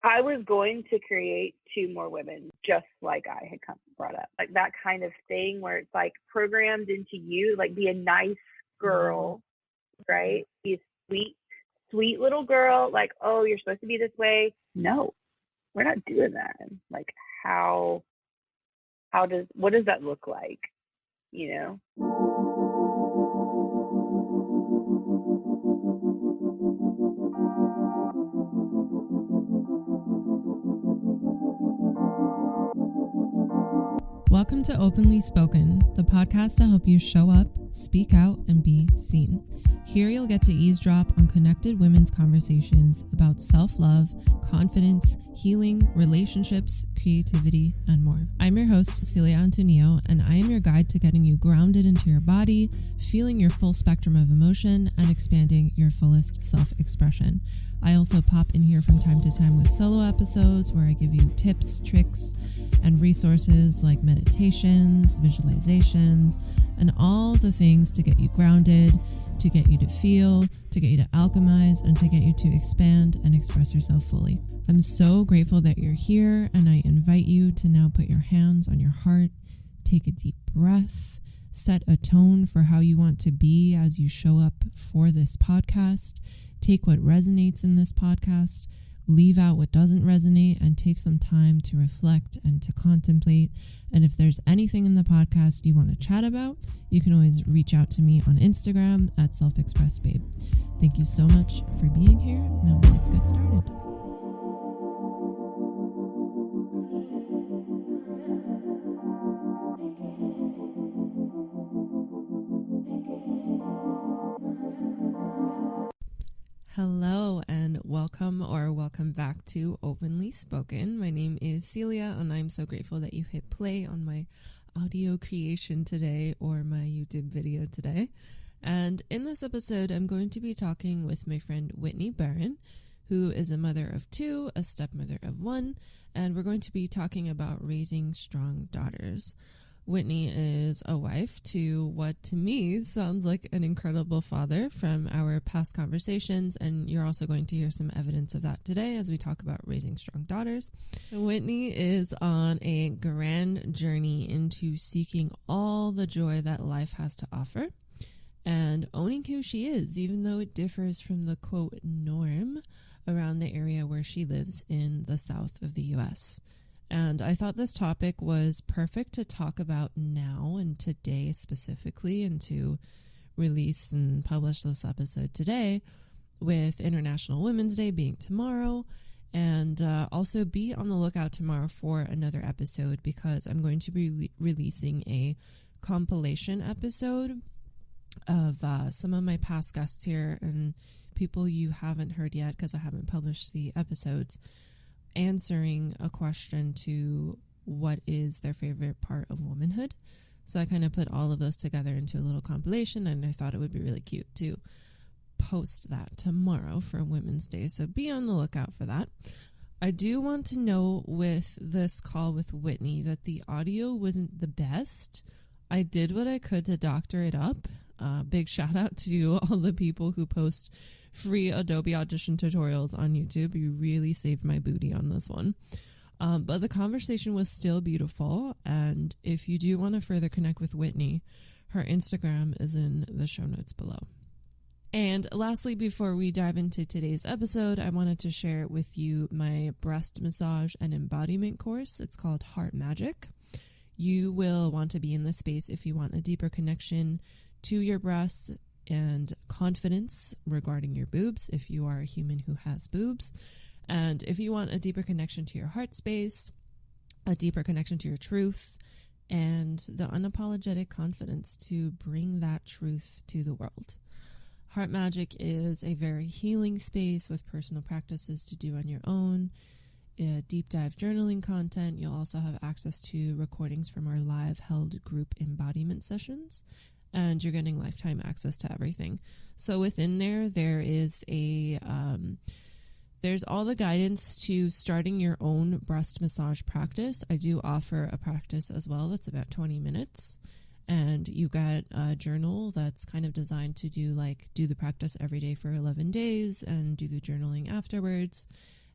I was going to create 2 more women, just like I had brought up, like that kind of thing where it's like programmed into you, like be a nice girl, right? Be a sweet little girl. Like, oh, you're supposed to be this way. No, we're not doing that. Like, what does that look like? You know? Welcome to Openly Spoken, the podcast to help you show up, speak out, and be seen. Here you'll get to eavesdrop on connected women's conversations about self-love, confidence, healing, relationships, creativity, and more. I'm your host, Celia Antonio, and I am your guide to getting you grounded into your body, feeling your full spectrum of emotion, and expanding your fullest self-expression. I also pop in here from time to time with solo episodes where I give you tips, tricks, and resources like meditations, visualizations, and all the things to get you grounded, to get you to feel, to get you to alchemize, and to get you to expand and express yourself fully. I'm so grateful that you're here, and I invite you to now put your hands on your heart, take a deep breath, set a tone for how you want to be as you show up for this podcast. Take what resonates in this podcast, leave out what doesn't resonate, and take some time to reflect and to contemplate. And if there's anything in the podcast you want to chat about, you can always reach out to me on Instagram at selfexpressbabe. Thank you so much for being here. Now let's get started. Hello and welcome back to Openly Spoken. My name is Celia and I'm so grateful that you hit play on my audio creation today or my YouTube video today. And in this episode, I'm going to be talking with my friend Whitney Barron, who is a mother of 2, a stepmother of 1, and we're going to be talking about raising strong daughters. Whitney is a wife to what to me sounds like an incredible father from our past conversations, and you're also going to hear some evidence of that today as we talk about raising strong daughters. Whitney is on a grand journey into seeking all the joy that life has to offer and owning who she is, even though it differs from the quote norm around the area where she lives in the south of the U.S. And I thought this topic was perfect to talk about now and today specifically, and to release and publish this episode today with International Women's Day being tomorrow. And also be on the lookout tomorrow for another episode, because I'm going to be releasing a compilation episode of some of my past guests here and people you haven't heard yet because I haven't published the episodes, answering a question to what is their favorite part of womanhood. So I kind of put all of those together into a little compilation, and I thought it would be really cute to post that tomorrow for Women's Day. So be on the lookout for that. I do want to know with this call with Whitney that the audio wasn't the best. I did what I could to doctor it up. Big shout out to all the people who post free Adobe Audition tutorials on YouTube. You really saved my booty on this one. But the conversation was still beautiful. And if you do want to further connect with Whitney, her Instagram is in the show notes below. And lastly, before we dive into today's episode, I wanted to share with you my breast massage and embodiment course. It's called Heart Magic. You will want to be in this space if you want a deeper connection to your breasts and confidence regarding your boobs, if you are a human who has boobs. And if you want a deeper connection to your heart space, a deeper connection to your truth, and the unapologetic confidence to bring that truth to the world. Heart Magic is a very healing space with personal practices to do on your own, deep dive journaling content. You'll also have access to recordings from our live held group embodiment sessions, and you're getting lifetime access to everything. So within there is there's all the guidance to starting your own breast massage practice. I do offer a practice as well that's about 20 minutes. And you got a journal that's kind of designed to do the practice every day for 11 days and do the journaling afterwards.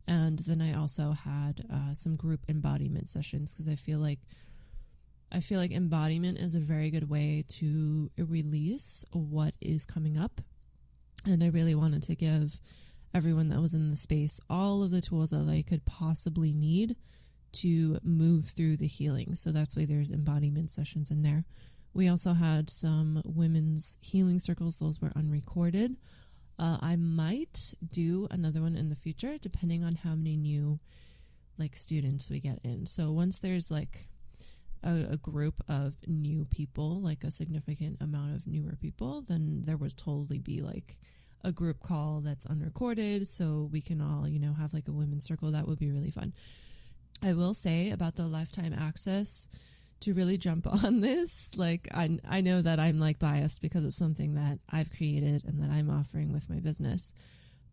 And then I also had some group embodiment sessions, because I feel like embodiment is a very good way to release what is coming up. And I really wanted to give everyone that was in the space all of the tools that they could possibly need to move through the healing. So that's why there's embodiment sessions in there. We also had some women's healing circles. Those were unrecorded. I might do another one in the future, depending on how many new students we get in. So once there's a group of new people, a significant amount of newer people, then there would totally be a group call that's unrecorded, so we can all, have a women's circle. That would be really fun. I will say about the lifetime access, to really jump on this, I know that I'm biased because it's something that I've created and that I'm offering with my business,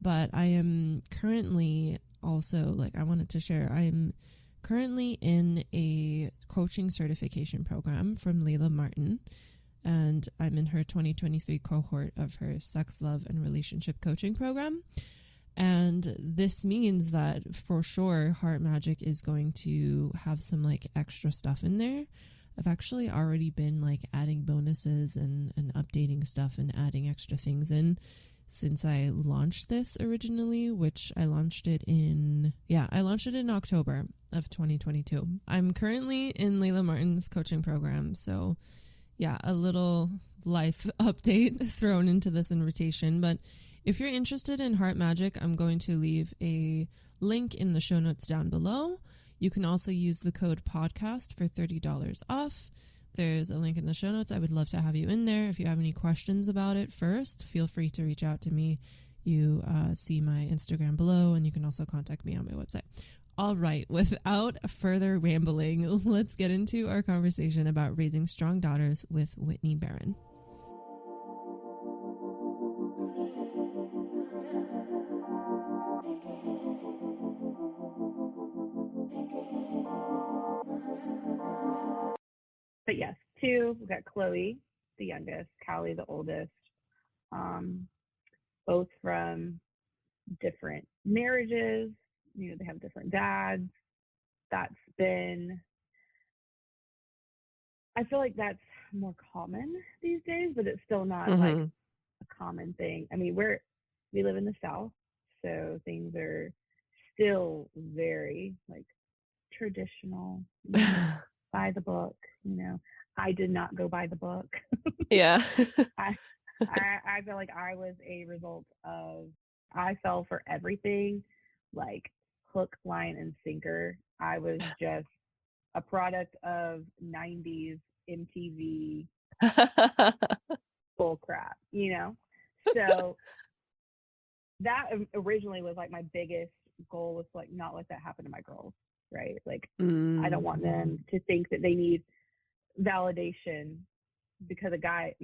but I am currently also, I wanted to share, I am currently in a coaching certification program from Layla Martin, and I'm in her 2023 cohort of her sex, love, and relationship coaching program. And this means that for sure Heart Magic is going to have some extra stuff in there. I've actually already been adding bonuses and updating stuff and adding extra things in since I launched this originally, which I launched it in October of 2022. I'm currently in Layla Martin's coaching program. So yeah, a little life update thrown into this invitation. But if you're interested in Heart Magic, I'm going to leave a link in the show notes down below. You can also use the code podcast for $30 off. There's a link in the show notes. I would love to have you in there. If you have any questions about it first, feel free to reach out to me. You see my Instagram below, and you can also contact me on my website. All right, without further rambling, let's get into our conversation about raising strong daughters with Whitney Barron. But yes, two. We've got Chloe, the youngest, Callie, the oldest. Both from different marriages. They have different dads. That's been, I feel like that's more common these days, but it's still not a common thing. I mean, we live in the South, so things are still very traditional, by the book. I did not go by the book. Yeah. I feel like I was a result of, I fell for everything, hook, line, and sinker. I was just a product of 90s MTV bull crap, So that originally was my biggest goal, was not let that happen to my girls, right? I don't want them to think that they need validation because a guy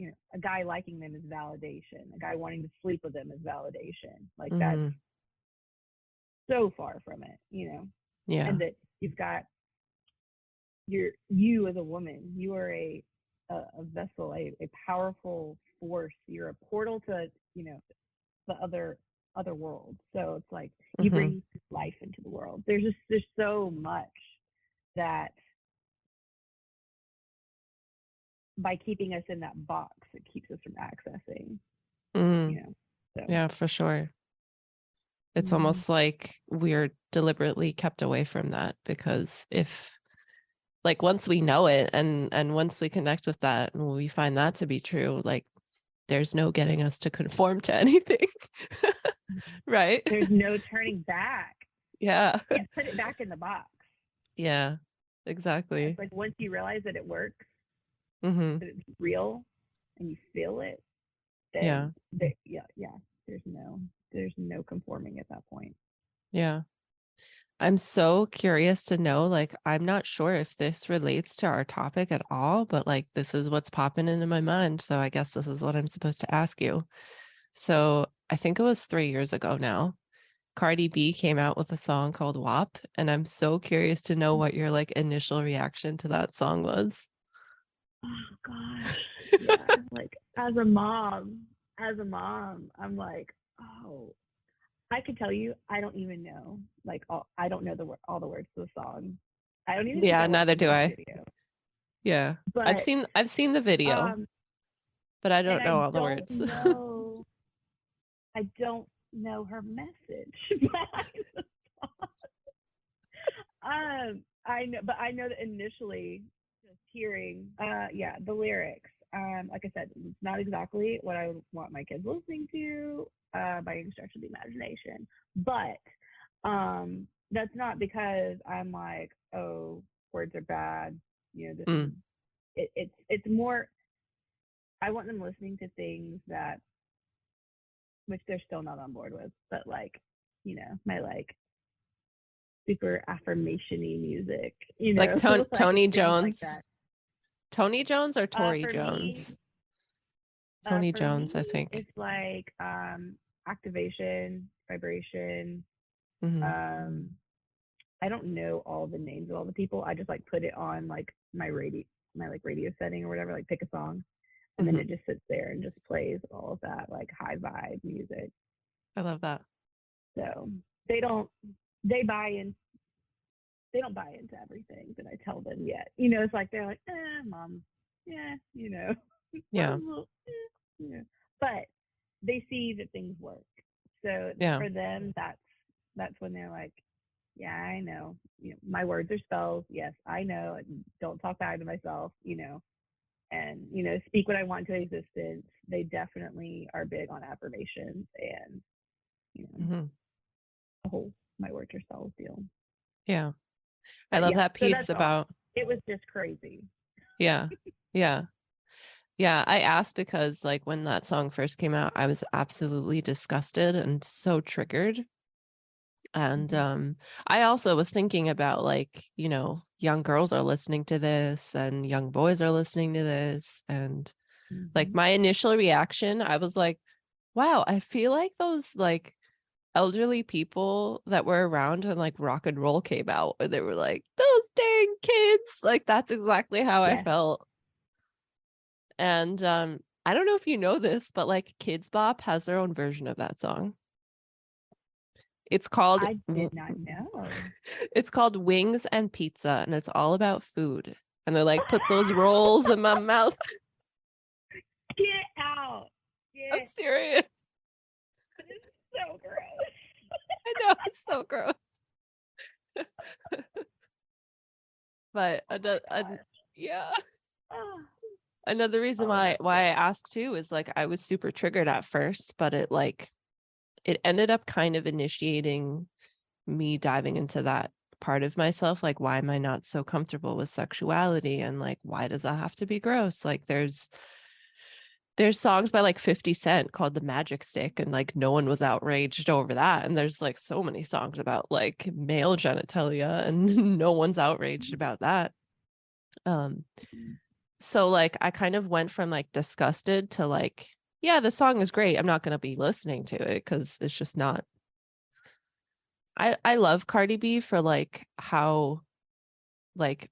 liking them is validation. A guy wanting to sleep with them is validation. That's so far from it, Yeah. And that you've got you as a woman, you are a vessel, a powerful force. You're a portal to, the other world. So it's you bring life into the world. There's so much that, by keeping us in that box, it keeps us from accessing. So. Yeah, for sure. It's almost like we're deliberately kept away from that, because if once we know it and once we connect with that and we find that to be true, there's no getting us to conform to anything. Right? There's no turning back. Yeah. You can't put it back in the box. Yeah, exactly. It's once you realize that it works, that it's real, and you feel it, then there's no conforming at that point. Yeah. I'm so curious to know, I'm not sure if this relates to our topic at all, but this is what's popping into my mind. So I guess this is what I'm supposed to ask you. So I think it was 3 years ago now, Cardi B came out with a song called WAP. And I'm so curious to know what your initial reaction to that song was. Oh gosh. Yeah. As a mom, I'm oh, I could tell you, I don't even know. Like, I don't know all the words to the song. I don't even think Yeah, I watched neither the do music I. video. Yeah. But I've seen the video, um, but I and don't know all the words. I don't know her message behind the song. I know that initially, just hearing, yeah, the lyrics. Like I said, it's not exactly what I would want my kids listening to, by any stretch of the imagination. But that's not because I'm like, oh, words are bad. You know, this is Mm, it's more. I want them listening to things that, which they're still not on board with, but like, my like super affirmation-y music, like like Tony things like Jones. that. Tony Jones or Tori For me, Jones? Tony for Jones, I me, think. it's like activation, vibration. Hmm. Um, I don't know all the names of all the people. I just like put it on like my like radio setting or whatever. Like pick a song, and then Hmm. it just sits there and just plays all of that like high vibe music. I love that. So they don't they buy in they don't buy into everything that I tell them yet. It's like they're like, mom, yeah, Yeah. yeah. But they see that things work. So Yeah. for them, that's when they're like, yeah, I know. My words are spells. Yes, I know. Don't talk bad to myself. And speak what I want into existence. They definitely are big on affirmations and Hmm. the whole my words are spells deal. Yeah. I But love yeah, that so piece that's all. about, It was just crazy. yeah. Yeah. Yeah. I asked because like when that song first came out, I was absolutely disgusted and so triggered. And Mm-hmm. I also was thinking about like, young girls are listening to this and young boys are listening to this. And like Mm-hmm. my initial reaction, I was like, wow, I feel like those like elderly people that were around when like rock and roll came out, and they were like, those dang kids. Like that's exactly how I Yes, felt. And I don't know if you know this, but like Kids Bop has their own version of that song. It's called I did not know. it's called Wings and Pizza, and it's all about food. And they're like, put those rolls in my mouth. Get out. I'm Get. serious. It's so gross. I know it's so gross. But Oh my god. yeah. Oh, Another reason oh, why I asked too is like I was super triggered at first, but it ended up kind of initiating me diving into that part of myself. Like, why am I not so comfortable with sexuality? And like, why does that have to be gross? Like there's songs by like 50 Cent called The Magic Stick, and like no one was outraged over that. And there's like so many songs about like male genitalia and no one's outraged about that. Um, so like I kind of went from like disgusted to like, yeah, the song is great. I'm not gonna be listening to it because it's just not. I love Cardi B for like how like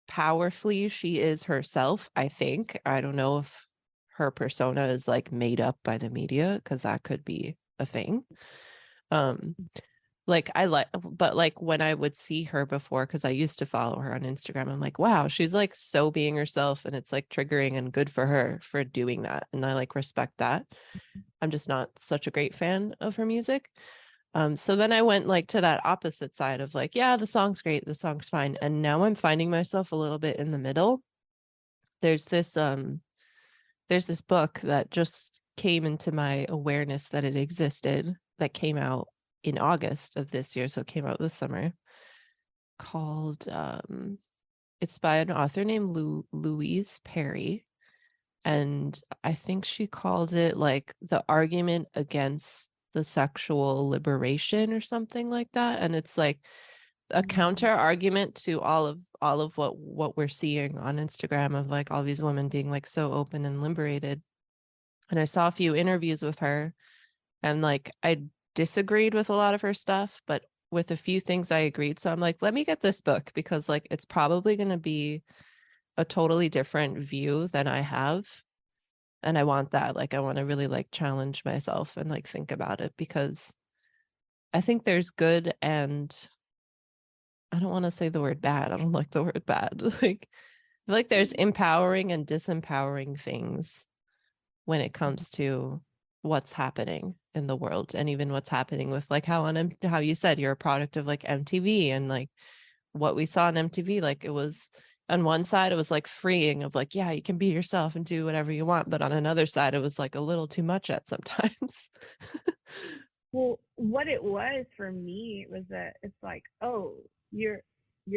powerfully she is herself. I think I don't know if her persona is like made up by the media, because that could be a thing. Um, like I like, but like when I would see her before, because I used to follow her on Instagram, I'm like, wow, she's like so being herself, and it's like triggering and good for her for doing that, and I like respect that. I'm just not such a great fan of her music. So then I went like to that opposite side of like, yeah, the song's great, the song's fine, and now I'm finding myself a little bit in the middle. There's this book that just came into my awareness that it existed, that came out in August of this year, so it came out this summer, called it's by an author named Louise Perry, and I think she called it like The Argument Against the Sexual Liberation or something like that. And it's like a counter argument to all of what we're seeing on Instagram of like all these women being like so open and liberated. And I saw a few interviews with her, and like I disagreed with a lot of her stuff, but with a few things I agreed. So I'm like, let me get this book, because like it's probably going to be a totally different view than I have. And I want that. Like I want to really like challenge myself and like think about it, because I think there's good and I don't want to say the word bad. I don't like the word bad. Like I feel like there's empowering and disempowering things when it comes to what's happening in the world, and even what's happening with like how you said you're a product of like MTV, and like what we saw on MTV, like it was on one side it was like freeing of like, yeah, you can be yourself and do whatever you want, but on another side it was like a little too much at sometimes. Well, what it was for me was that it's like, oh, you're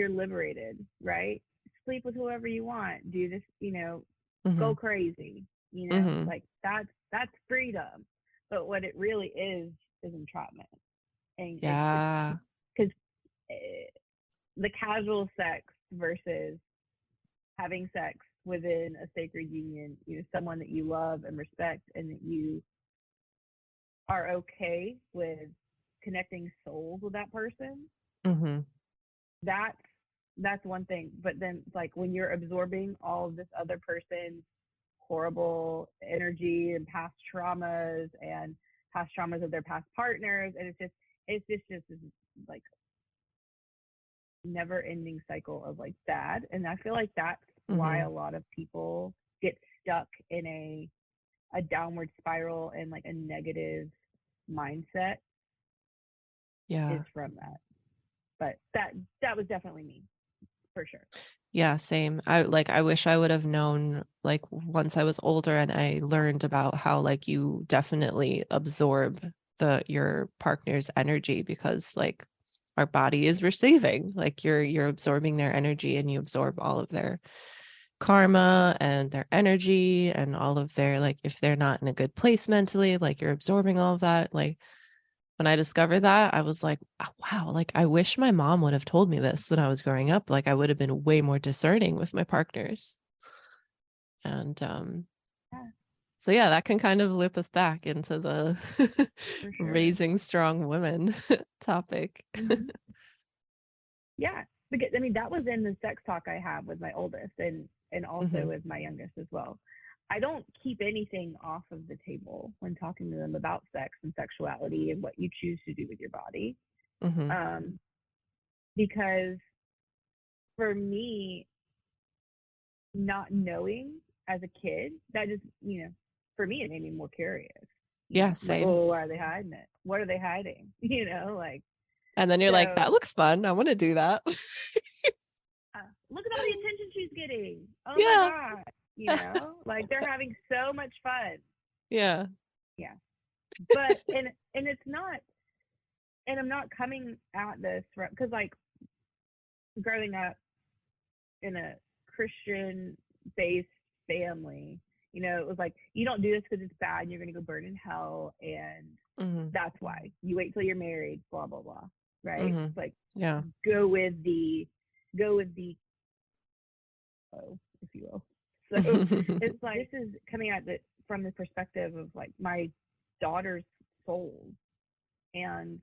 liberated, right? Sleep with whoever you want, do this, Hmm. go crazy, Hmm. like that's freedom. But what it really is entrapment, and it's Yeah. because the casual sex versus having sex within a sacred union, someone that you love and respect and that you are okay with connecting souls with that person, Hmm. that's that's one thing. But then like when you're absorbing all of this other person's horrible energy and past traumas of their past partners, and it's just this like never ending cycle of like sad. And I feel like that's why Hmm. a lot of people get stuck in a downward spiral and like a negative mindset Yeah. is from that. But that was definitely me for sure. Yeah, same. I wish I would have known like once I was older and I learned about how like you definitely absorb your partner's energy, because like our body is receiving, like you're absorbing their energy, and you absorb all of their karma and their energy and all of their, like if they're not in a good place mentally, like you're absorbing all of that. Like when I discovered that, I was like, "Oh, wow, like I wish my mom would have told me this when I was growing up. Like I would have been way more discerning with my partners." And Yeah, so yeah, that can kind of loop us back into the for sure. raising strong women topic. Hmm. Yeah, because I mean that was in the sex talk I have with my oldest and also Hmm. with my youngest as well. I don't keep anything off of the table when talking to them about sex and sexuality and what you choose to do with your body. Hmm. Um, because for me, not knowing as a kid, that just, for me, it made me more curious. Yeah, I'm like, same. oh, why are they hiding it? What are they hiding? Like, And then you're like, so that looks fun. I want to do that. look at all the attention she's getting. Oh my Yeah. God. Like they're having so much fun. Yeah. Yeah. But, and it's not, and I'm not coming at this because like growing up in a Christian based family, it was like, you don't do this because it's bad and you're going to go burn in hell. And Hmm. that's why you wait till you're married, blah, blah, blah. Right. Hmm. It's like, Yeah. go with the flow, if you will. So it's like, this is coming at it from the perspective of like my daughter's soul and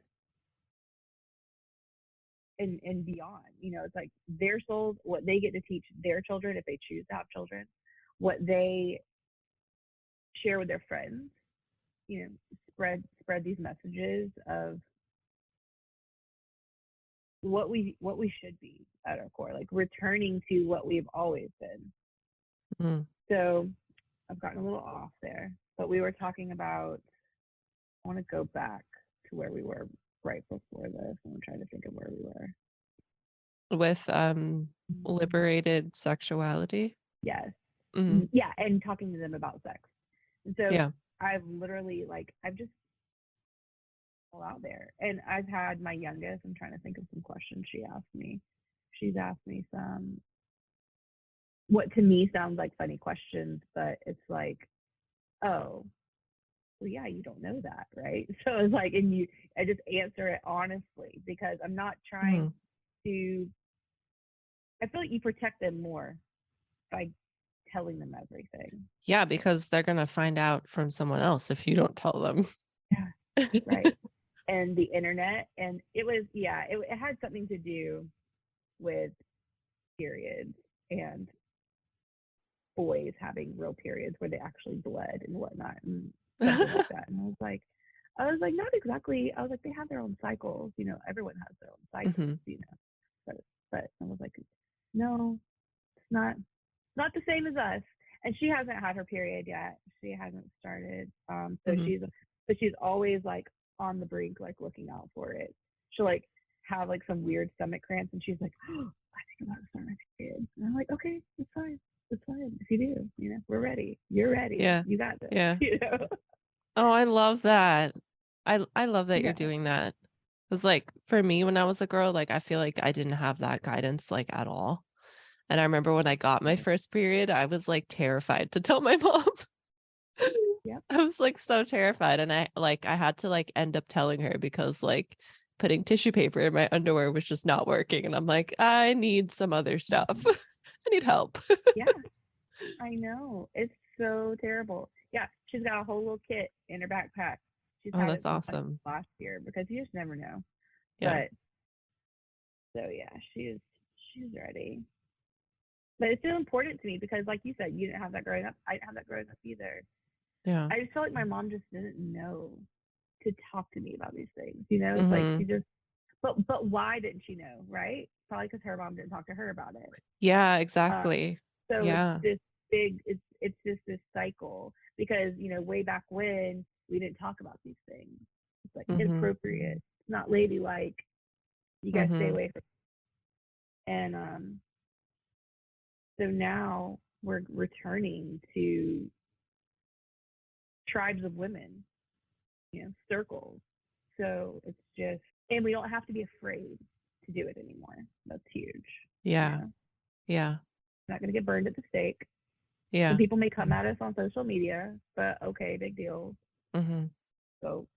and beyond. It's like their souls, what they get to teach their children if they choose to have children, what they share with their friends, you know, spread these messages of what we should be at our core, like returning to what we've always been. Mm. So I've gotten a little off there, but we were talking about, I want to go back to where we were right before this. I'm trying to think of where we were. With liberated sexuality. Yes. Hmm. Yeah, and talking to them about sex. And so Yeah. I've literally like I've just all out there. And I've had my youngest, I'm trying to think of some questions she asked me. She's asked me some what to me sounds like funny questions, but it's like, oh, well, yeah, you don't know that, right? So it's like, and I just answer it honestly because I'm not Hmm. trying to, I feel like you protect them more by telling them everything. Yeah, because they're gonna find out from someone else if you don't tell them. Yeah, right. And the internet, and it was, yeah, it had something to do with periods and boys having real periods where they actually bled and whatnot and something like that. And I was like, I was like, not exactly. I was like, they have their own cycles. Everyone has their own cycles. Mm-hmm. But I was like, no, it's not the same as us. And she hasn't had her period yet. She hasn't started. So Mm-hmm. she's always like on the brink, like looking out for it. She'll like have like some weird stomach cramps, and she's like, oh, I think I'm about to start my period. And I'm like, okay, it's fine. It's fine. If you do, we're ready. You're ready. Yeah. You got this. Yeah. Oh, I love that. I love that you're Yeah. doing that. Because like for me when I was a girl, like I feel like I didn't have that guidance like at all. And I remember when I got my first period, I was like terrified to tell my mom. Yep. I was like so terrified. And I had to like end up telling her because like putting tissue paper in my underwear was just not working. And I'm like, I need some other stuff. I need help. Yeah. I know. It's so terrible. Yeah, she's got a whole little kit in her backpack. She's Oh, had that's it since like awesome. last year because you just never know. Yeah. But so yeah, she's ready. But it's still important to me because like you said, you didn't have that growing up. I didn't have that growing up either. Yeah. I just felt like my mom just didn't know to talk to me about these things. It's like Mm-hmm. she just but why didn't she know, right? Probably because her mom didn't talk to her about it. Yeah, Um, exactly. so it's Yeah. this big, it's just this cycle because way back when we didn't talk about these things. It's like Mm-hmm. inappropriate. It's not ladylike. You gotta stay Mm-hmm. away from. And so now we're returning to tribes of women, circles. So it's just, and we don't have to be afraid to do it anymore. That's huge. Yeah. Yeah. Not gonna get burned at the stake. Some Yeah. people may come at us on social media, but okay, big deal. Mm-hmm. So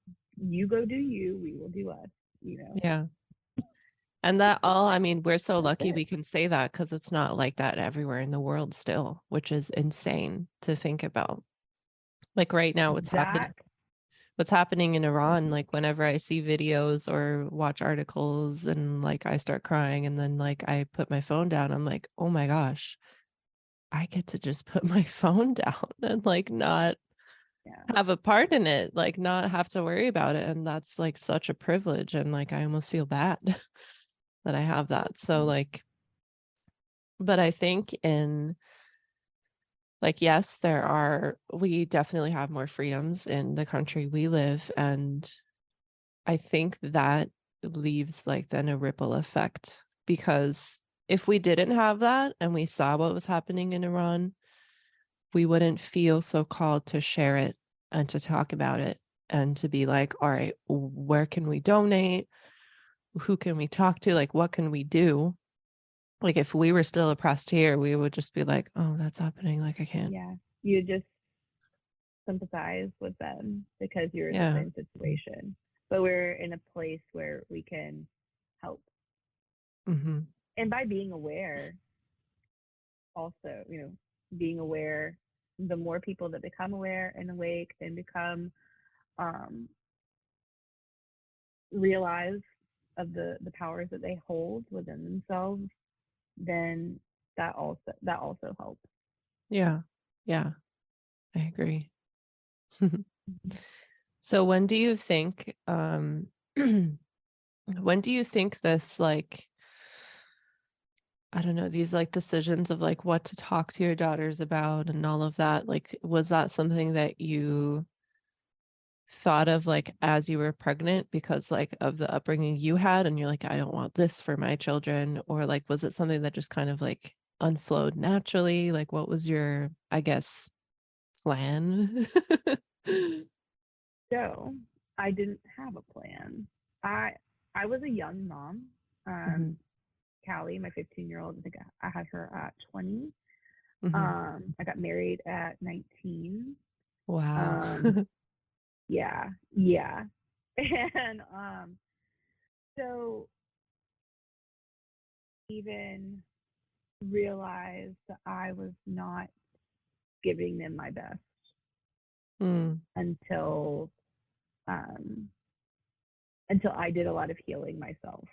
you go do you, we will do us, Yeah. And that all, I mean, we're so That's lucky it. we can say that because it's not like that everywhere in the world still, which is insane to think about. Like right now, That what's happening in Iran, like whenever I see videos or watch articles and like I start crying and then like I put my phone down, I'm like, oh my gosh, I get to just put my phone down and like not yeah. have a part in it, like not have to worry about it. And that's like such a privilege. And like I almost feel bad that I have that. So like, but I think in like, yes, we definitely have more freedoms in the country we live. And I think that leaves like then a ripple effect because if we didn't have that and we saw what was happening in Iran, we wouldn't feel so called to share it and to talk about it and to be like, all right, where can we donate? Who can we talk to? Like, what can we do? Like, if we were still oppressed here, we would just be like, oh, that's happening. Like, I can't. Yeah. You just sympathize with them because you're in the Yeah. same situation. But we're in a place where we can help. Mm-hmm. And by being aware, also, being aware, the more people that become aware and awake and become um, realize of the powers that they hold within themselves, then that also helps. Yeah. Yeah. I agree. Mhm. So when do you think, when do you think this like I don't know, these like decisions of like what to talk to your daughters about and all of that, like was that something that you thought of like as you were pregnant because like of the upbringing you had and you're like, I don't want this for my children? Or like was it something that just kind of like unflowed naturally? Like what was your, I guess, plan? So I didn't have a plan. I was a young mom. Hmm. Callie, my 15-year-old, I think I had her at 20. Hmm. I got married at 19. Wow. Um, yeah, yeah. And so even realized that I was not giving them my best Mm, until um, until I did a lot of healing myself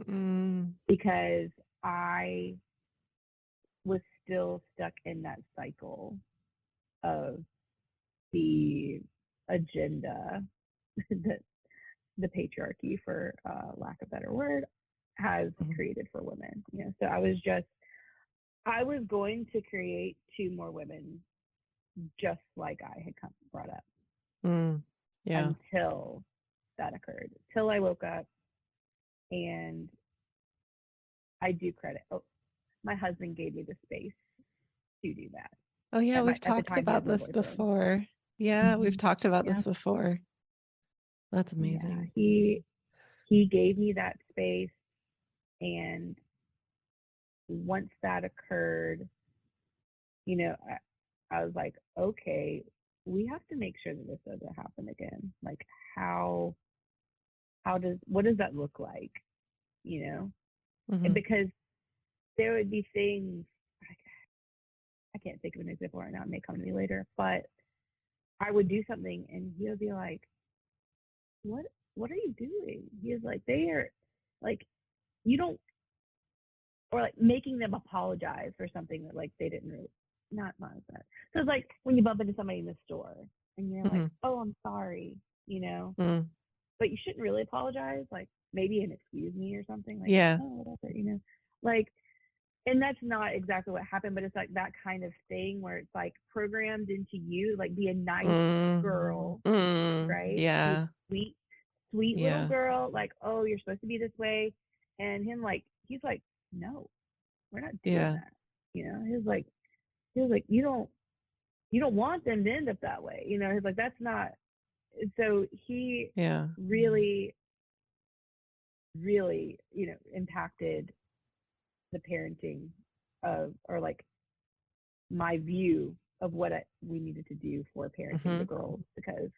mm, because I was still stuck in that cycle of the agenda that the patriarchy, for lack of a better word, has created for women. So I was going to create 2 more women just like I had brought up Yeah. until that occurred. Till I woke up, and I do credit. Oh, my husband gave me the space to do that. Oh yeah, we've At the talked time, he about had no this boyfriend. before. Yeah, we've talked about Yeah, this before. That's yeah. amazing. He gave me that space, and once that occurred, I was like, okay, we have to make sure that this doesn't happen again. Like, what does that look like? Because there would be things, I can't think of an example right now, it may come to me later, but I would do something and he'll be like, what are you doing? He's like, they are like, you don't, or like making them apologize for something that like they didn't really, not that. So it's like when you bump into somebody in the store and you're like, oh, I'm sorry, but you shouldn't really apologize. Like maybe an excuse me or something, like, Yeah. oh, whatever, like, and that's not exactly what happened, but it's like that kind of thing where it's like programmed into you, like be a nice girl, right? Yeah. Be sweet little Yeah. girl, like, oh, you're supposed to be this way. And him, like, he's like, no, we're not doing that. He was like, you don't want them to end up that way. He's like, that's not. So he really, really, impacted the parenting or like my view of what we needed to do for parenting the girls, because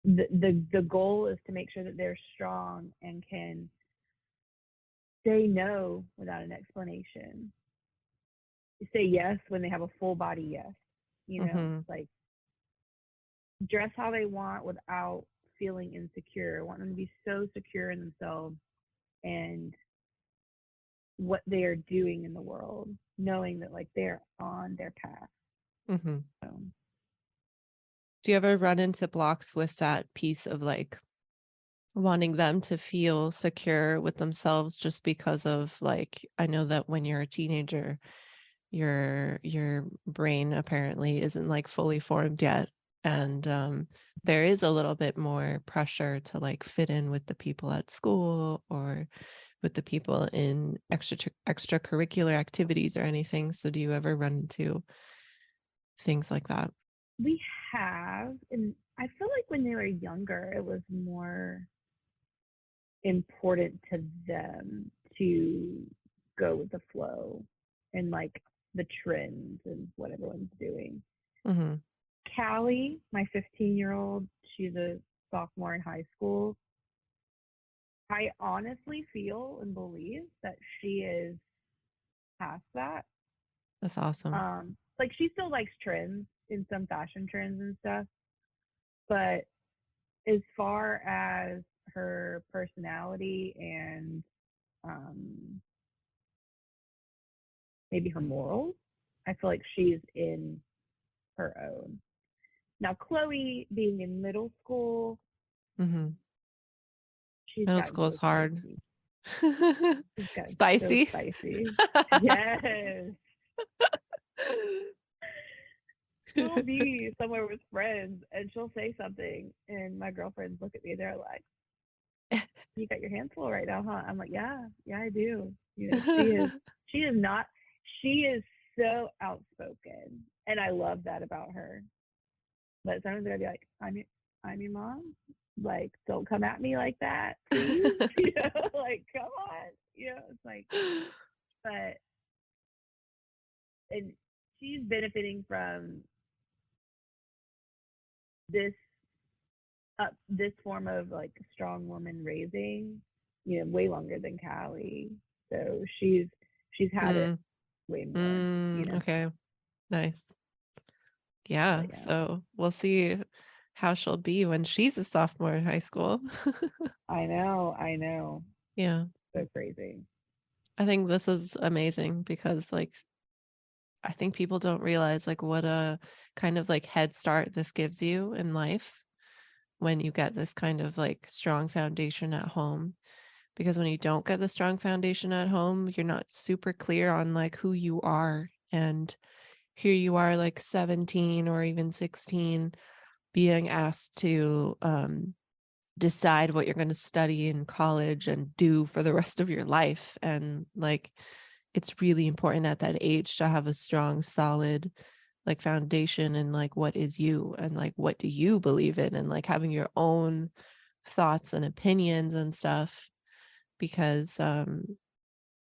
the goal is to make sure that they're strong and can say no without an explanation, say yes when they have a full body yes, like dress how they want without feeling insecure. I want them to be so secure in themselves and what they are doing in the world, knowing that like they're on their path. So, do you ever run into blocks with that piece of like wanting them to feel secure with themselves, just because of like, I know that when you're a teenager, your brain apparently isn't like fully formed yet, and there is a little bit more pressure to like fit in with the people at school or with the people in extracurricular activities or anything. So do you ever run into things like that? we have, and I feel like when they were younger, it was more important to them to go with the flow and like the trends and what everyone's doing. Callie, my 15-year-old, she's a sophomore in high school. I honestly feel and believe that she is past that. That's awesome. Like she still likes trends in some fashion trends and stuff, but as far as her personality and maybe her morals, I feel like she's in her own. Now, Chloe being in middle school, she's Middle gotten school is so hard. spicy. She's gotten so Spicy. spicy. Yes. She'll be somewhere with friends and she'll say something, and my girlfriends look at me. They're like, "You got your hands full right now, huh?" I'm like, "Yeah, I do." She is not. She is so outspoken, and I love that about her. But sometimes I'd be like, I'm your mom. Like, don't come at me like that, please." Like, come on. It's like, but, and she's benefiting from this this form of like strong woman raising, way longer than Callie. So she's had it way more. Okay, nice. Yeah, Yeah. so we'll see how she'll be when she's a sophomore in high school. I know. Yeah. So crazy. I think this is amazing because like I think people don't realize like what a kind of like head start this gives you in life. when you get this kind of like strong foundation at home. Because when you don't get the strong foundation at home, you're not super clear on like who you are. And here you are, like 17 or even 16, being asked to decide what you're going to study in college and do for the rest of your life. And like, it's really important at that age to have a strong, solid like foundation and like what is you and like what do you believe in and like having your own thoughts and opinions and stuff, because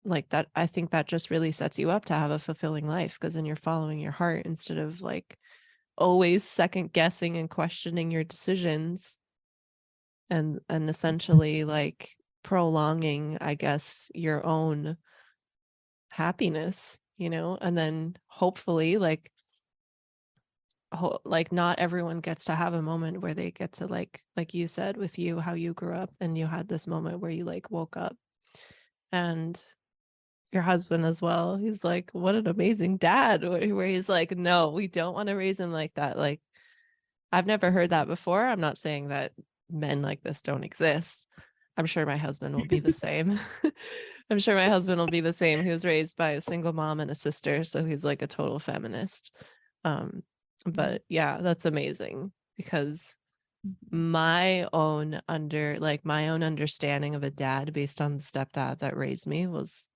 like that, I think that just really sets you up to have a fulfilling life, because then you're following your heart instead of like always second guessing and questioning your decisions, and essentially like prolonging, I guess, your own happiness, and then hopefully like not everyone gets to have a moment where they get to like you said with you, how you grew up and you had this moment where you like woke up. And your husband as well, he's like, what an amazing dad, where he's like, no, we don't want to raise him like that. Like, I've never heard that before. I'm not saying that men like this don't exist. I'm sure my husband will be the same. I'm sure my husband will be the same. He was raised by a single mom and a sister, so he's like a total feminist. But yeah, that's amazing, because my own understanding of a dad based on the stepdad that raised me was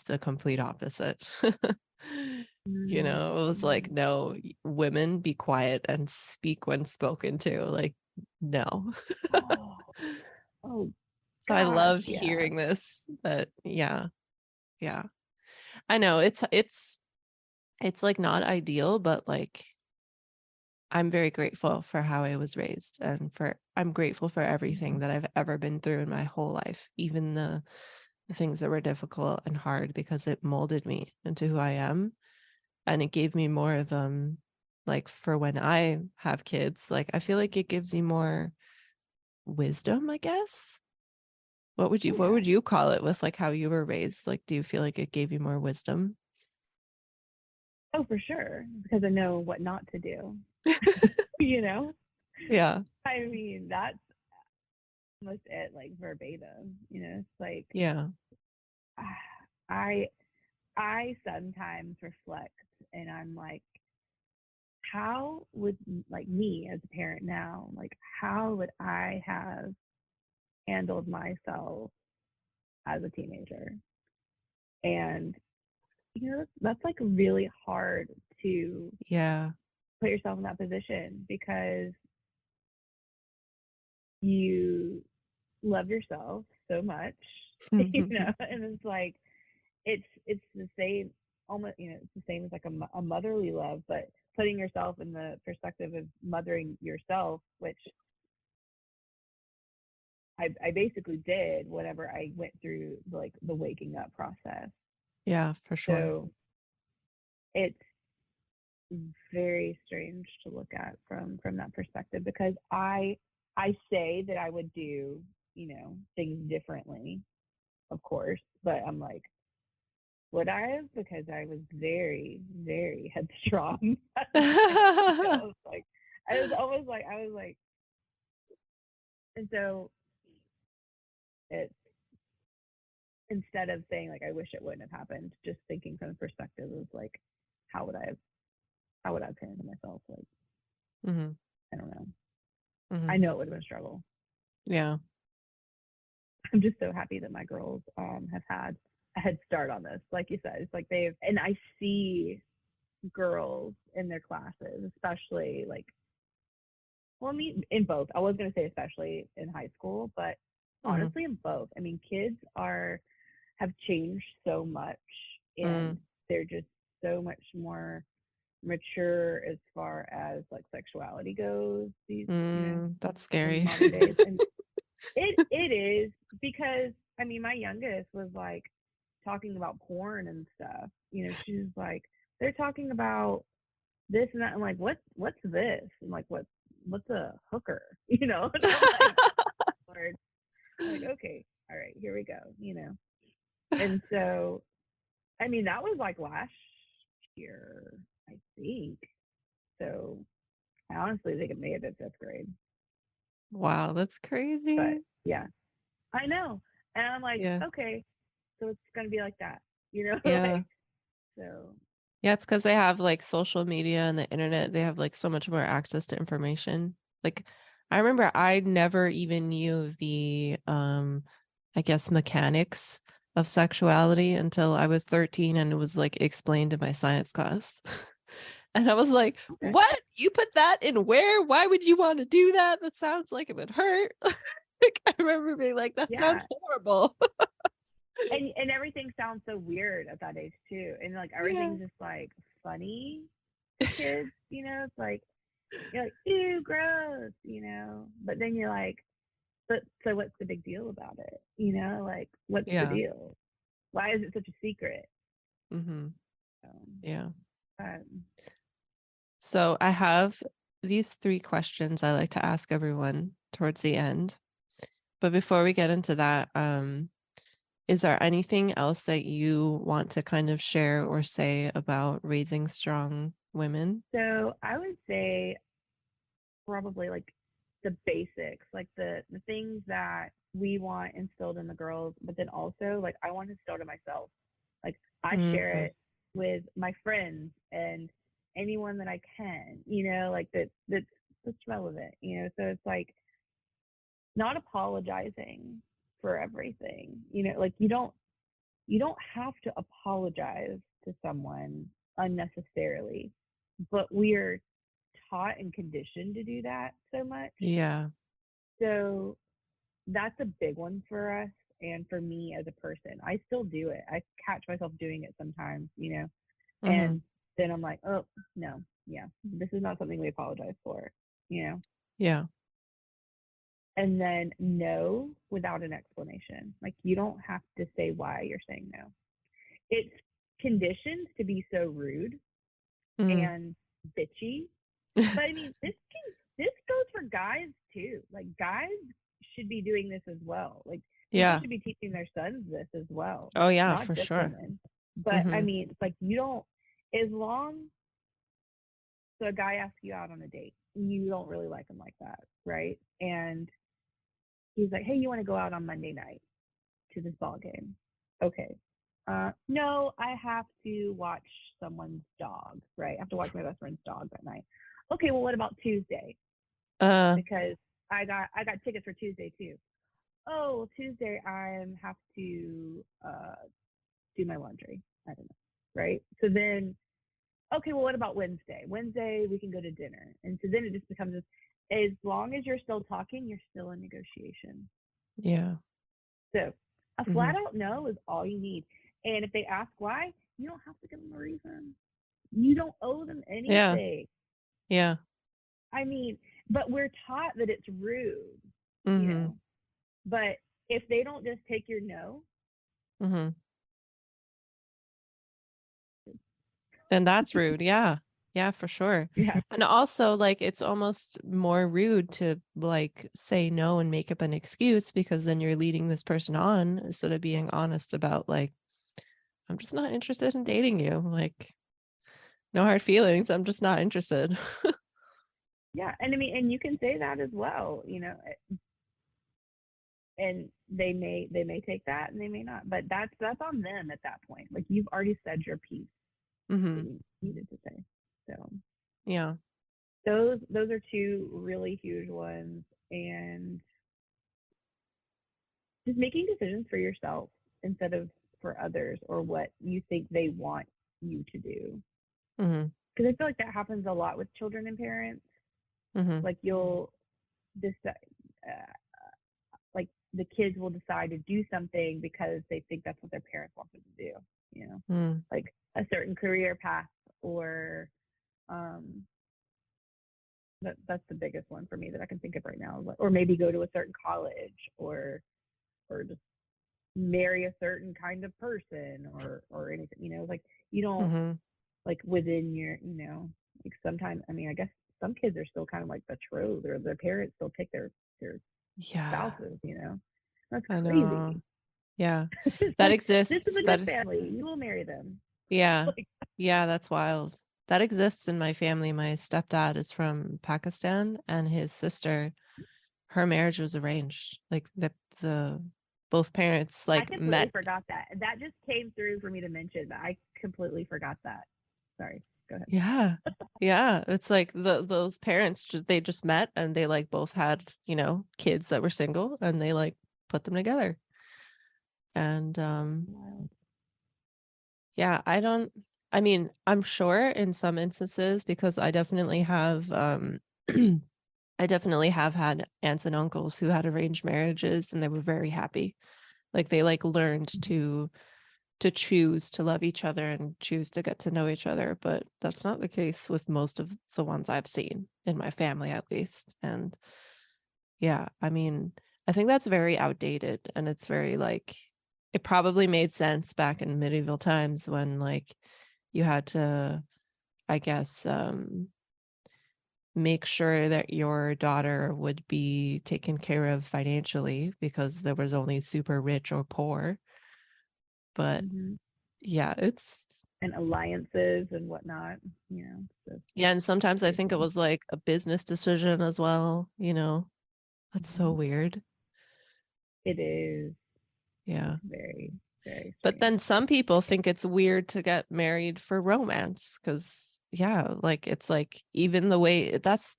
the complete opposite. It was like, no, women be quiet and speak when spoken to, like, no. Oh So I gosh, love yeah. hearing this, that yeah, I know it's like not ideal, but like I'm very grateful for how I was raised, and I'm grateful for everything that I've ever been through in my whole life, even the things that were difficult and hard, because it molded me into who I am. And it gave me more of like for when I have kids, like I feel like it gives you more wisdom, I guess. What would you call it with like how you were raised? Like, do you feel like it gave you more wisdom? Oh, for sure, because I know what not to do. Yeah. I mean, that's almost it, like verbatim. It's like Yeah. I I sometimes reflect, and I'm like, how would, like, me as a parent now, like how would I have handled myself as a teenager? And that's like really hard to Yeah. put yourself in that position, because you love yourself so much, and it's like it's the same, almost, it's the same as like a motherly love, but putting yourself in the perspective of mothering yourself, which I basically did whenever I went through like the waking up process. Yeah, for sure. So it's very strange to look at from that perspective, because I say that I would do, things differently, of course, but I'm like, would I have? Because I was very, very headstrong. I was almost like, I was like, and so it's, instead of saying like I wish it wouldn't have happened, just thinking from the perspective of like, how would I have, how would I have parented myself? Like, Mm-hmm. I don't know. Mm-hmm. I know it would have been a struggle. Yeah. I'm just so happy that my girls have had a head start on this. Like you said, it's like they've, and I see girls in their classes, especially like, well, I mean, in both. I was going to say especially in high school, but Mm-hmm. honestly, in both. I mean, kids have changed so much, and they're just so much more mature as far as like sexuality goes. These, That's in scary. modern days, and it is, because I mean, my youngest was like talking about porn and stuff. She was like, they're talking about this and that. I'm like, what's this? I'm like, what's a hooker? And I'm like, Lord, I'm like, okay, all right, here we go. And so, I mean, that was like last year, I think. So I honestly think it may have been fifth grade. Wow, that's But crazy. yeah, I know. And I'm like, Yeah. okay, so it's gonna be like that, Yeah. like so. Yeah, it's because they have like social media and the internet. They have like so much more access to information. Like I remember I never even knew the I guess mechanics of sexuality until I was 13 and it was like explained in my science class. And I was like, Okay. "What? You put that in where? Why would you want to do that? That sounds like it would hurt." Like I remember being like, "That sounds Yeah. horrible." And everything sounds so weird at that age too. And like Yeah. everything's just like funny to kids, it's like you're like, ew, gross, But then you're like, but so what's the big deal about it? Like what's the Yeah. deal? Why is it such a secret? Mhm. Um, Yeah. um, So I have these three questions I like to ask everyone towards the end. But before we get into that, is there anything else that you want to kind of share or say about raising strong women? so I would say probably like the basics, like the things that we want instilled in the girls, but then also like I want to instill in myself. Like I share Mhm. it with my friends and anyone that I can, like that's relevant, So it's like not apologizing for everything, like you don't have to apologize to someone unnecessarily, but we are taught and conditioned to do that so much. Yeah. So that's a big one for us and for me as a person. I still do it. I catch myself doing it sometimes, Mhm. and then I'm like, oh, no, yeah, this is not something we apologize for, you know? Yeah. And then no without an explanation. Like you don't have to say why you're saying no. It's conditioned to be so rude Mhm. and bitchy. But I mean, this goes for guys too. Like guys should be doing this as well. Like people Yeah. should be teaching their sons this as well, Oh yeah, not for just sure. women. But I Mhm. mean, it's like you don't as long so a guy asks you out on a date, you don't really like him like that, right? And he's like, "Hey, you want to go out on Monday night to this ball game?" Okay. No, I have to watch someone's dog, right? I have to watch my best friend's dog that night. Okay, well, what about Tuesday? Uh Because I got tickets for Tuesday too. Oh, well, Tuesday I have to do my laundry. I don't know, right? So then, okay, well, what about Wednesday? Wednesday we can go to dinner, and so then it just becomes this. As long as you're still talking, you're still in negotiation. yeah. So a flat Mhm. out no is all you need. And if they ask why, you don't have to give them a reason. You don't owe them Yeah. anything. Yeah. I mean, but we're taught that it's rude, you Mhm. know. But if they don't just take your no, Mhm. Then that's rude. Yeah. Yeah, for sure. yeah, And also, like, it's almost more rude to like say no and make up an excuse because then you're leading this person on instead of being honest about like, I'm just not interested in dating you. Like, no hard feelings. I'm just not interested. yeah, and I mean, and you can say that as well, and they may take that and they may not, but that's on them at that point. Like you've already said your piece that Hmm. you needed to say. So Yeah. those are two really huge ones, and just making decisions for yourself instead of for others or what you think they want you to do. Hmm. Because I feel like that happens a lot with children and parents. Hmm. Like you'll decide, like the kids will decide to do something because they think that's what their parents want them to do. You know, Mm. like a certain career path, or um, that's the biggest one for me that I can think of right now. Or maybe go to a certain college, or just marry a certain kind of person, or anything. Like you don't Hmm. like within your like sometimes I mean I guess some kids are still kind of like betrothed or their parents still take their Yeah. spouses. That's I know. crazy. Yeah. It's That like this is exists. a good That family, you will marry them. Yeah. Like Yeah, that's wild. That exists in my family. My stepdad is from Pakistan and his sister, her marriage was arranged. Like the both parents I like completely met. forgot that. That just came through for me to mention, but I completely forgot that. Sorry. Go ahead. Yeah. Yeah. It's like those parents just met and they like both had, kids that were single and they like put them together. And Wow. yeah, I mean, I'm sure in some instances because I definitely have I definitely have had aunts and uncles who had arranged marriages and they were very happy. Like they like learned to choose to love each other and choose to get to know each other, but that's not the case with most of the ones I've seen in my family at least. And yeah, I mean, I think that's very outdated and it's very like it probably made sense back in medieval times when like you had to, I guess, make sure that your daughter would be taken care of financially because there was only super rich or poor. But Mm-hmm. yeah, it's And alliances and whatnot. So yeah, and sometimes I think it crazy. was like a business decision as well, That's so Mm-hmm. weird. It is. Yeah. It's very, very But strange. then some people think it's weird to get married for romance because yeah, like it's like even the way that's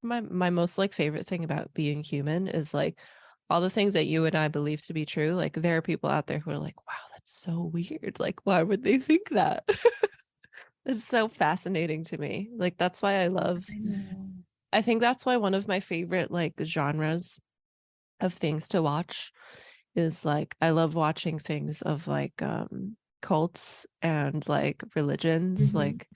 my most like favorite thing about being human is like all the things that you and I believe to be true. Like there are people out there who are like, wow, that's so weird. Like why would they think that? It's so fascinating to me. Like that's why I know. I think that's why one of my favorite like genres of things to watch is like I love watching things of like cults and like religions Mm-hmm. like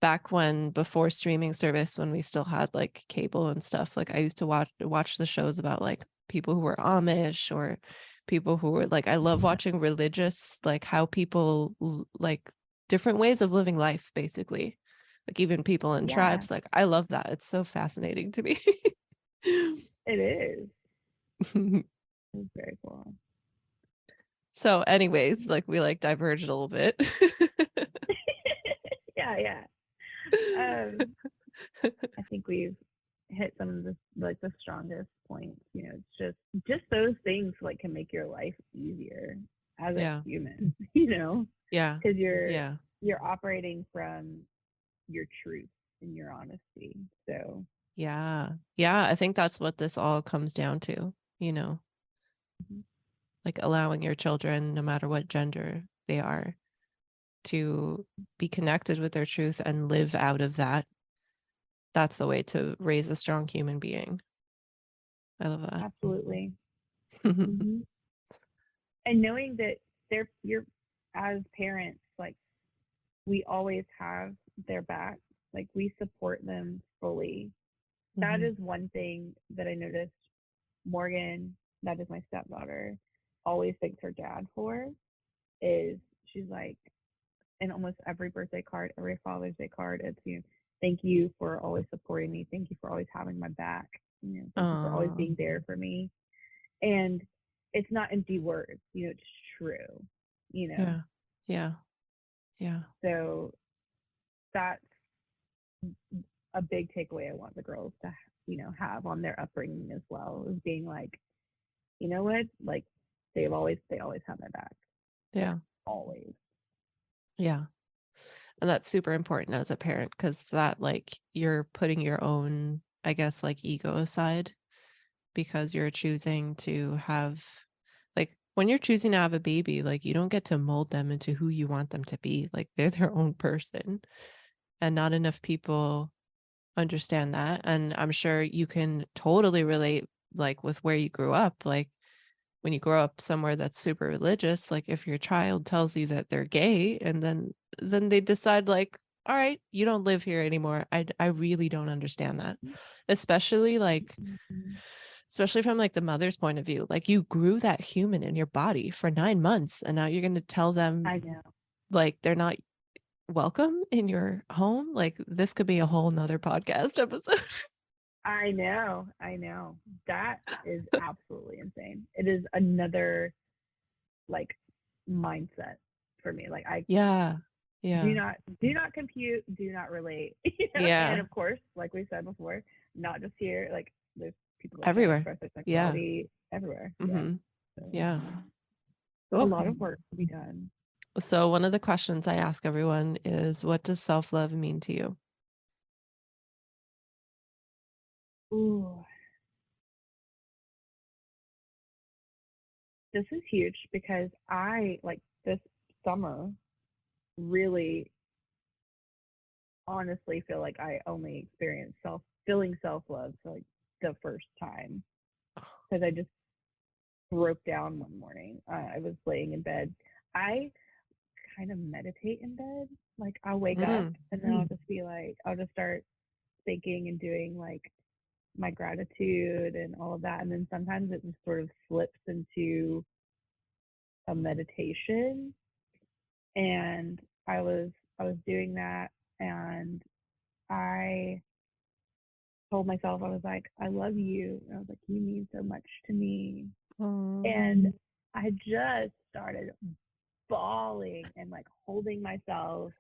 back when before streaming service when we still had like cable and stuff like I used to watch the shows about like people who were Amish or people who were like I love watching religious like how people like different ways of living life basically like even people in Yeah, tribes like I love that it's so fascinating to me. it is. It's very cool. So anyways, like we like diverged a little bit. Yeah, yeah. I think we've hit some of the strongest points. It's just those things like can make your life easier as a Yeah. human. Yeah. Because Yeah. you're operating from your truth and your honesty. So Yeah. Yeah. I think that's what this all comes down to, mhm. like allowing your children, no matter what gender they are, to be connected with their truth and live out of that. That's the way to raise a strong human being. I love that. Absolutely. Hmm. And knowing that you're as parents, like we always have their back, like we support them fully. That Hmm. is one thing that I noticed Morgan, that is my stepdaughter, always thanks her dad for is she's like in almost every birthday card, every Father's Day card, it's thank you for always supporting me, thank you for always having my back, thank you for always Oh, being there for me. And it's not empty words, it's true, you know. yeah. Yeah. Yeah. So that's a big takeaway I want the girls to, have on their upbringing as well, is being like, you know what, like they always have my back, like Yeah. always. Yeah. And that's super important as a parent because that like you're putting your own, I guess, like ego aside because you're choosing to have like when you're choosing to have a baby, like you don't get to mold them into who you want them to be. Like they're their own person. And not enough people understand that. And I'm sure you can totally relate like with where you grew up. Like when you grow up somewhere that's super religious, like if your child tells you that they're gay and then they decide like, all right, you don't live here anymore. I really don't understand that. Especially like Mm-hmm. especially from like the mother's point of view. Like you grew that human in your body for 9 months and now you're going to tell them I know. like they're not welcome in your home. Like this could be a whole nother podcast episode. I know. That is absolutely insane. It is another like mindset for me. Like I Yeah. do Yeah. not compute, do not relate. And Yeah. of course, like we said before, not just here, like there's people that can't Everywhere. express their Yeah. sexuality everywhere. Mm-hmm. So, Yeah. a lot of work to be done. So one of the questions I ask everyone is, what does self-love mean to you? Ooh, this is huge because I like this summer really honestly feel like I only experienced feeling self love for like the first time because I just broke down one morning. I was laying in bed. I kind of meditate in bed. Like I'll wake up and then I'll just be like, I'll just start thinking and doing like my gratitude and all of that. And then sometimes it just sort of slips into a meditation. And I was doing that and I told myself, I was like, I love you. And I was like, you mean so much to me. And I just started bawling and like holding myself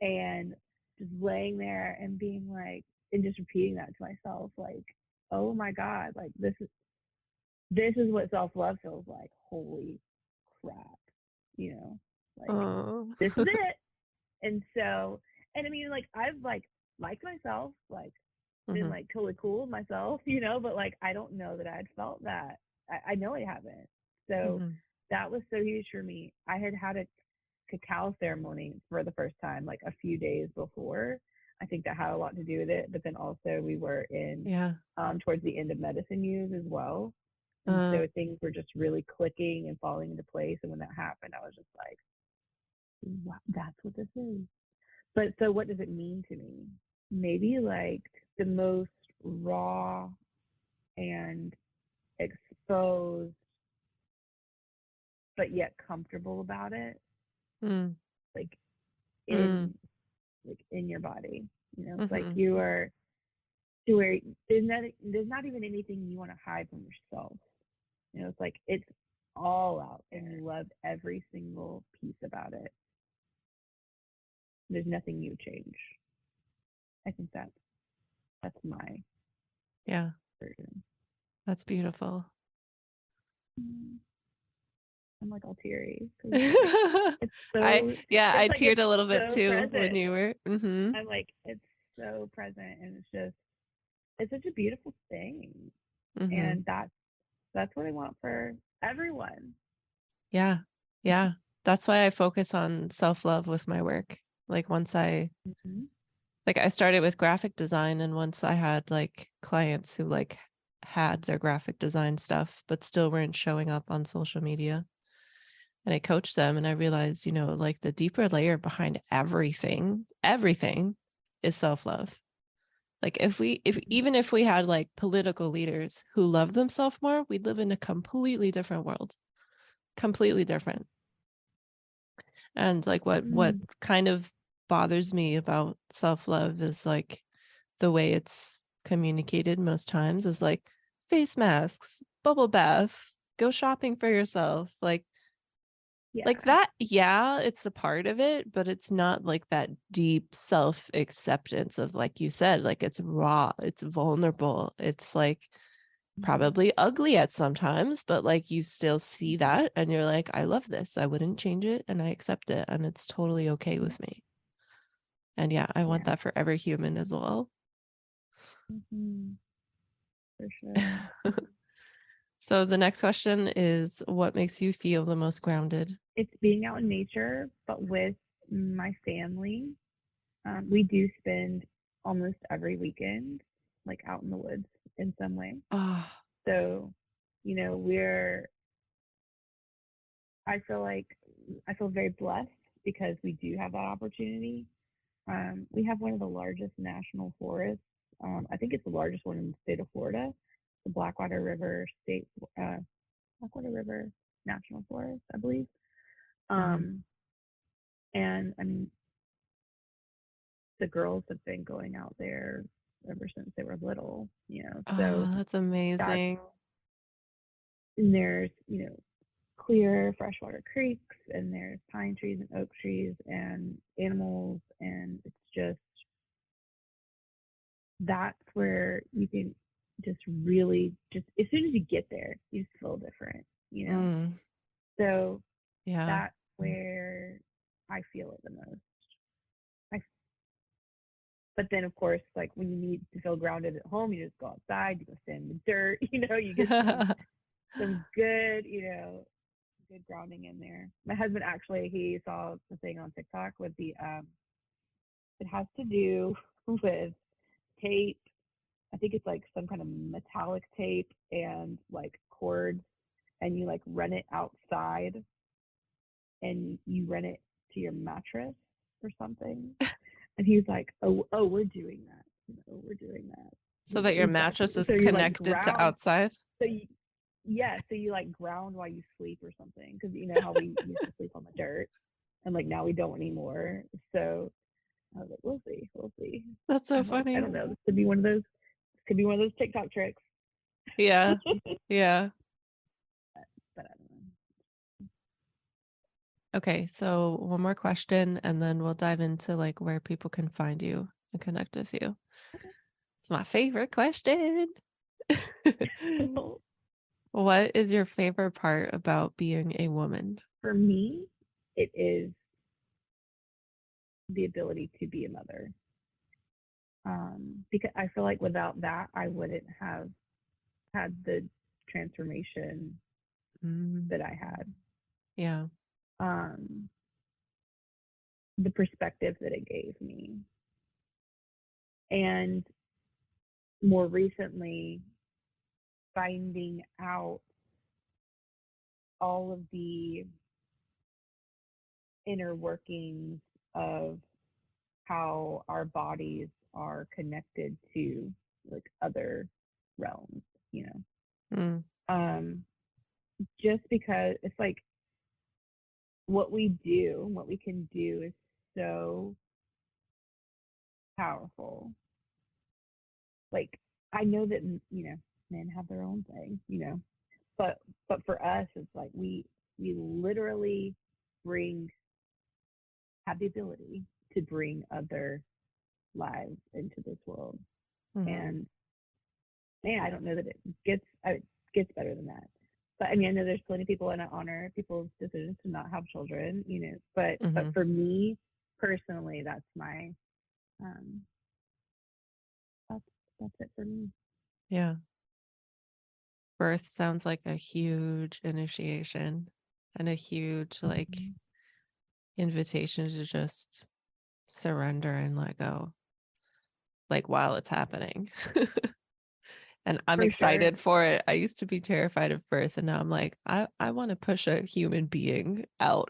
and just laying there and being like, and just repeating that to myself, like, oh my God, like this is what self love feels like. Holy crap, you know, like this is it. And so, and I mean, like I've like liked myself, like been like totally cool with myself, but like I don't know that I'd felt that. I know I haven't. So that was so huge for me. I had a cacao ceremony for the first time like a few days before. I think that had a lot to do with it. But then also we were in towards the end of medicine use as well. And so things were just really clicking and falling into place. And when that happened, I was just like, wow, that's what this is. But so what does it mean to me? Maybe like the most raw and exposed, but yet comfortable about it, like in in your body. It's like you are to where there's not even anything you want to hide from yourself. It's like it's all out and you love every single piece about it. There's nothing you change. I think that's my version. That's beautiful. I'm like all teary. It's so, I like, teared a little bit so too present. when you were. I'm like, it's so present, and it's such a beautiful thing, and that's what I want for everyone. Yeah, that's why I focus on self-love with my work. Like once I like I started with graphic design, and once I had like clients who like had their graphic design stuff but still weren't showing up on social media, and I coached them, and I realized, like the deeper layer behind everything is self-love. Like if even if we had like political leaders who love themselves more, we'd live in a completely different world. Completely different. And like what kind of bothers me about self-love is like the way it's communicated most times is like face masks, bubble bath, go shopping for yourself. Like that, it's a part of it, but it's not like that deep self-acceptance of, like you said, like it's raw, it's vulnerable, it's like probably ugly at sometimes, but like you still see that and you're like, I love this, I wouldn't change it, and I accept it, and it's totally okay with me. And I want that for every human as well. For sure. So the next question is, what makes you feel the most grounded? It's being out in nature, but with my family. We do spend almost every weekend like out in the woods in some way. So, I feel very blessed because we do have that opportunity. We have one of the largest national forests. I think it's the largest one in the state of Florida, the Blackwater River National Forest, I believe. And I mean, the girls have been going out there ever since they were little, so that's amazing. And there's, clear freshwater creeks, and there's pine trees and oak trees and animals, and it's just that's where you can just really, just as soon as you get there, you just feel different, So Yeah. that's where I feel it the most. But then, of course, like when you need to feel grounded at home, you just go outside, you go stand in the dirt, you get some good, good grounding in there. My husband actually, he saw the thing on TikTok with the, it has to do with tape. I think it's like some kind of metallic tape and like cords, and you like run it outside and you run it to your mattress or something. And he's like, oh, we're doing that. We're doing that. So that your mattress is connected to outside? So you like ground while you sleep or something, because you know how we used to sleep on the dirt, and like now we don't anymore. So I was like, we'll see. That's so funny. I don't know. This could be one of those TikTok tricks. Yeah. Yeah. But I don't know. Okay, so one more question, and then we'll dive into like where people can find you and connect with you. Okay. It's my favorite question. What is your favorite part about being a woman? For me, it is the ability to be a mother. Because I feel like without that, I wouldn't have had the transformation that I had. Yeah. The perspective that it gave me. And more recently, finding out all of the inner workings of how our bodies are connected to like other realms, just because it's like what we do, what we can do is so powerful. Like I know that men have their own thing, but for us it's like we literally have the ability to bring other lives into this world. And man, I don't know that it gets better than that. But I mean, I know there's plenty of people, and I honor people's decisions to not have children, but for me personally, that's my that's it for me. Yeah. Birth sounds like a huge initiation and a huge like invitation to just surrender and let go, like while it's happening. And I'm excited for it. I used to be terrified of birth, and now I'm like, I want to push a human being out.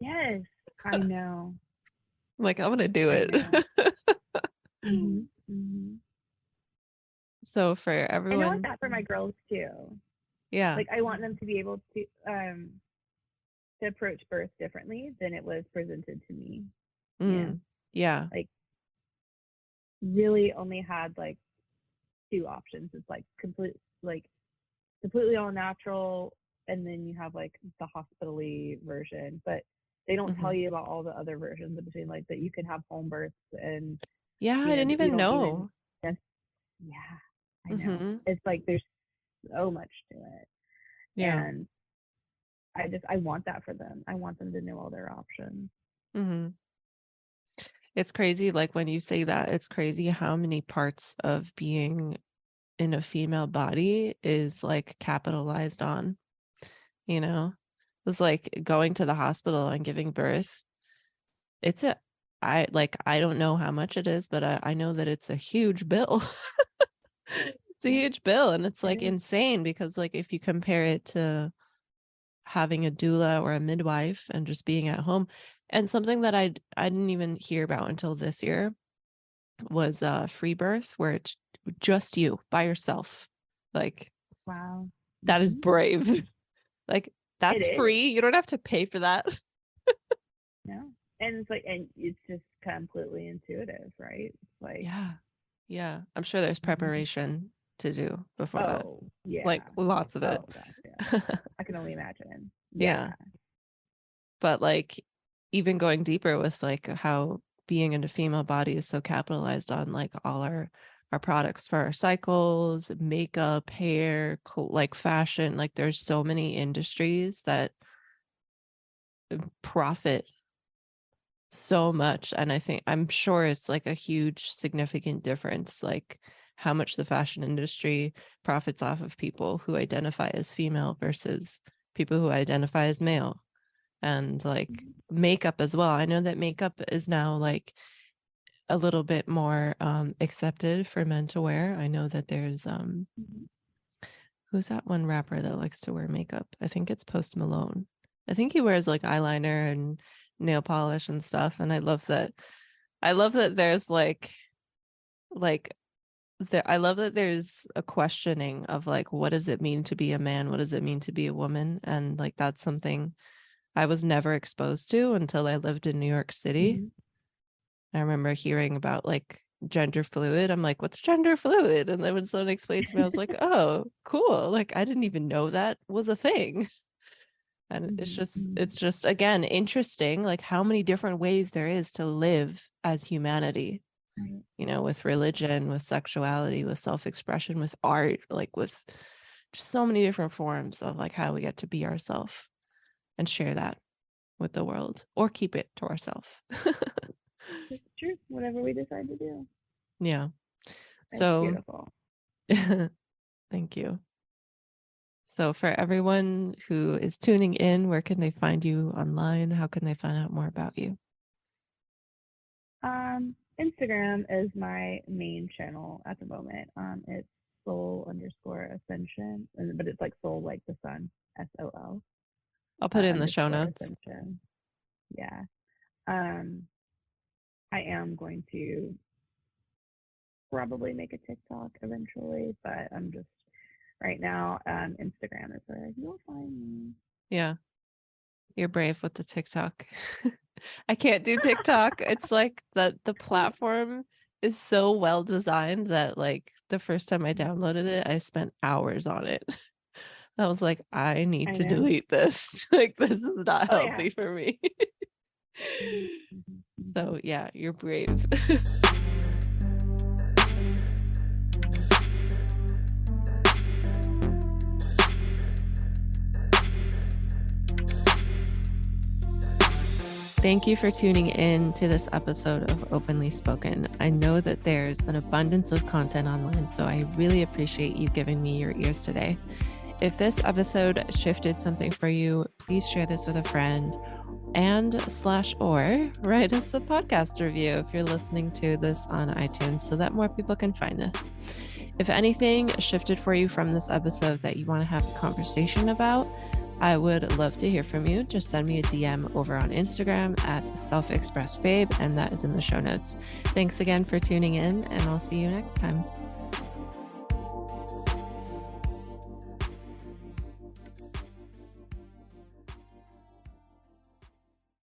Yes, I know. I'm like, I'm gonna do it. So for everyone, I want that for my girls too. Yeah. Like I want them to be able to approach birth differently than it was presented to me. Yeah. Like really only had like two options. It's like completely all natural, and then you have like the hospital-y version, but they don't tell you about all the other versions in between, like that you can have home births and I didn't even know. I know. It's like there's so much to it. Yeah. And I want that for them. I want them to know all their options. It's crazy, like when you say that, it's crazy how many parts of being in a female body is like capitalized on, It's like going to the hospital and giving birth. I don't know how much it is, but I know that it's a huge bill. It's a huge bill, and it's like insane because like if you compare it to having a doula or a midwife and just being at home, and something that I didn't even hear about until this year was free birth, where it's just you by yourself. Like, wow, that is brave. Like that's free. You don't have to pay for that. No. And it's just completely intuitive, right? It's like yeah. I'm sure there's preparation to do before that. Yeah. Like lots of it. Gosh, yeah. I can only imagine. Yeah. But like even going deeper with like how being in a female body is so capitalized on, like all our our products for our cycles, makeup, hair, like fashion. Like there's so many industries that profit so much. And I'm sure it's like a huge significant difference, like how much the fashion industry profits off of people who identify as female versus people who identify as male. And like makeup as well. I know that makeup is now like a little bit more accepted for men to wear. I know that there's who's that one rapper that likes to wear makeup? I think it's Post Malone. I think he wears like eyeliner and nail polish and stuff. And I love that there's I love that there's a questioning of like, what does it mean to be a man? What does it mean to be a woman? And like, that's something I was never exposed to until I lived in New York City. I remember hearing about like gender fluid. I'm like, what's gender fluid? And then when someone explained to me, I was like, oh, cool. Like, I didn't even know that was a thing. And it's just, again, interesting, like how many different ways there is to live as humanity, you know, with religion, with sexuality, with self-expression, with art, like with just so many different forms of like how we get to be ourselves and share that with the world or keep it to ourselves. It's true. Whatever we decide to do. Yeah. That's so beautiful. Thank you. So for everyone who is tuning in, where can they find you online? How can they find out more about you? Instagram is my main channel at the moment. It's soul_ascension, but it's like soul like the sun, SOL. I'll put it in the show notes. Ascension. Yeah. I am going to probably make a TikTok eventually, but I'm just right now, Instagram is where you'll find me. Yeah. You're brave with the TikTok. I can't do TikTok. It's like the platform is so well designed that like the first time I downloaded it, I spent hours on it. I was like, I need to delete this. Like, this is not healthy for me. So yeah, you're brave. Thank you for tuning in to this episode of Openly Spoken. I know that there's an abundance of content online, so I really appreciate you giving me your ears today. If this episode shifted something for you, please share this with a friend and/or write us a podcast review if you're listening to this on iTunes so that more people can find this. If anything shifted for you from this episode that you want to have a conversation about, I would love to hear from you. Just send me a DM over on Instagram at selfexpressbabe, and that is in the show notes. Thanks again for tuning in, and I'll see you next time.